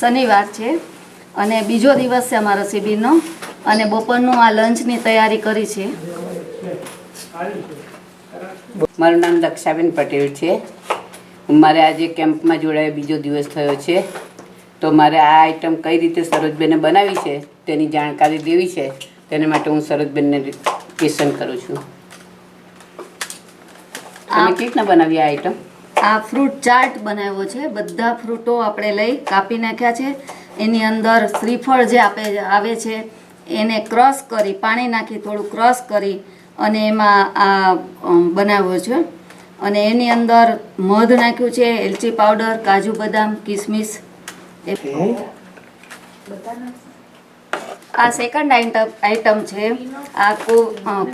શનિવાર છે અને બીજો દિવસ છે અમારો શિબિરનો અને બપોરનું આ લંચની તૈયારી કરી છે. મારું નામ દક્ષાબેન પટેલ છે. મારે આજે કેમ્પમાં જોડાયો બીજો દિવસ થયો છે, તો મારે આ આઈટમ કઈ રીતે સરોજબેને બનાવી છે તેની જાણકારી દેવી છે. તેને માટે હું સરોજબેનને ક્વેશ્ચન કરું છું. તમે કેવી રીતના બનાવી આ આઈટમ? આ ફ્રૂટ ચાટ બનાવ્યો છે. બધા ફ્રૂટો આપણે લઈ કાપી નાખ્યા છે. એની અંદર શ્રીફળ જે આવે છે એને ક્રશ કરી, પાણી નાખી થોડું ક્રશ કરી અને એમાં આ બનાવ્યો છે. અને એની અંદર મધ નાખ્યું છે, એલચી પાવડર, કાજુ બદામ, કિસમિસ. આ સેકન્ડ આઈટમ છે. આ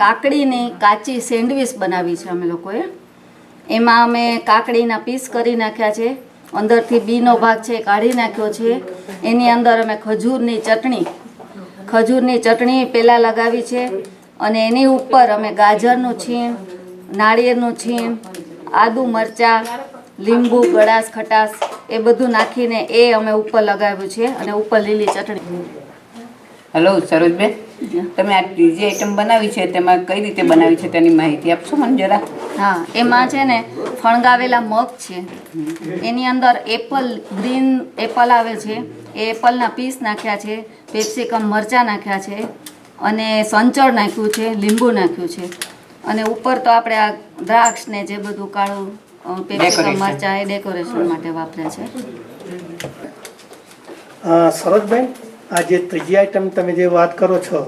કાકડીની કાચી સેન્ડવિચ બનાવી છે અમે લોકોએ. એમાં અમે કાકડીના પીસ કરી નાખ્યા છે, અંદરથી બીનો ભાગ છે કાઢી નાખ્યો છે. એની અંદર અમે ખજૂરની ચટણી પહેલાં લગાવી છે અને એની ઉપર અમે ગાજરનું છીણ, નાળિયેરનું છીણ, આદુ મરચાં, લીંબુ, ગળાશ, ખટાશ એ બધું નાખીને એ અમે ઉપર લગાવ્યું છે અને ઉપર લીલી ચટણી. હેલો સરોજબેન, તમે આ ત્રીજી આઈટમ બનાવી છે તેમાં કઈ રીતે બનાવી છે તેની માહિતી આપશો મને જરા? હા, એમાં છે ને ફણગાવેલા મગ છે, એની અંદર ગ્રીન એપલ આવે છે, એ એપલના પીસ નાખ્યા છે, પેપ્સિકમ મરચાં નાખ્યા છે અને સંચળ નાખ્યું છે, લીંબુ નાખ્યું છે અને ઉપર તો આપણે આ દ્રાક્ષ ને જે બધું કાળું પેપ્સિકમ મરચાં એ ડેકોરેશન માટે વાપર્યા છે. સરોજબેન, આ જે ત્રીજી આઈટમ તમે જે વાત કરો છો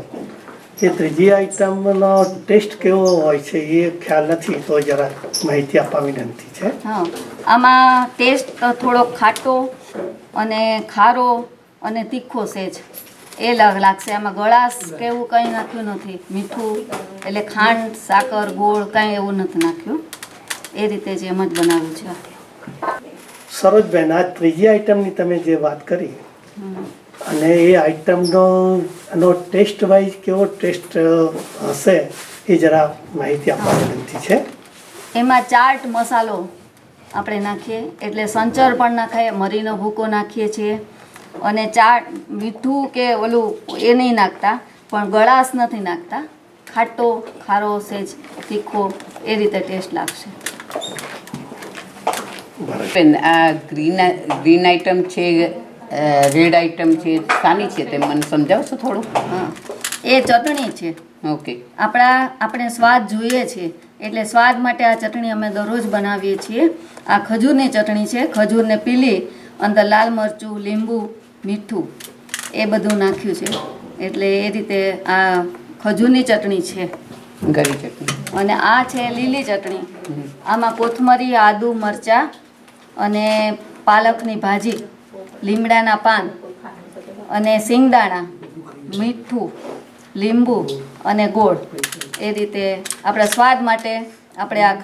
એ ત્રીજી આઈટમનો ટેસ્ટ કેવો હોય છે એ ખ્યાલ નથી, તો જરા માહિતી આપવા વિનંતી છે. હા, આમાં ટેસ્ટ થોડો ખાટો અને ખારો અને તીખો સેજ એ લાગશે. આમાં ગળાશ કે એવું કંઈ નાખ્યું નથી, મીઠું એટલે ખાંડ, સાકર, ગોળ કંઈ એવું નથી નાખ્યું. એ રીતે જ એમ જ બનાવ્યું છે. સરોજબેન, આ ત્રીજી આઈટમની તમે જે વાત કરી અને એ આઈટમનો ટેસ્ટ વાઇઝ કેવો ટેસ્ટ હશે એ જરા માહિતી આપવા વિનંતી છે. એમાં ચાટ મસાલો આપણે નાખીએ એટલે સંચર પણ નાખાય, મરીનો ભૂકો નાખીએ છીએ અને ચાટ મીઠું કે ઓલું એ નહીં નાખતા, પણ ગળાશ નથી નાખતા. ખાટો, ખારો, સેજ તીખો એ રીતે ટેસ્ટ લાગશે. આ ગ્રીન આઈટમ છે, રેડ આઈટમ છે, શાની છે તે મને સમજાવશો થોડું? હા, એ ચટણી છે. ઓકે. આપણે સ્વાદ જોઈએ છે એટલે સ્વાદ માટે આ ચટણી અમે દરરોજ બનાવીએ છીએ. આ ખજૂરની ચટણી છે, ખજૂરને પીલી, અંદર લાલ મરચું, લીંબુ, મીઠું એ બધું નાખ્યું છે એટલે એ રીતે આ ખજૂરની ચટણી છે. ગરી ચટણી. અને આ છે લીલી ચટણી. આમાં કોથમરી, આદુ, મરચાં અને પાલકની ભાજી, લીમડાના પાન અને સિંગદાણા, મીઠું, લીંબુ અને ગોળ એ રીતે આપણા સ્વાદ માટે આપણે આ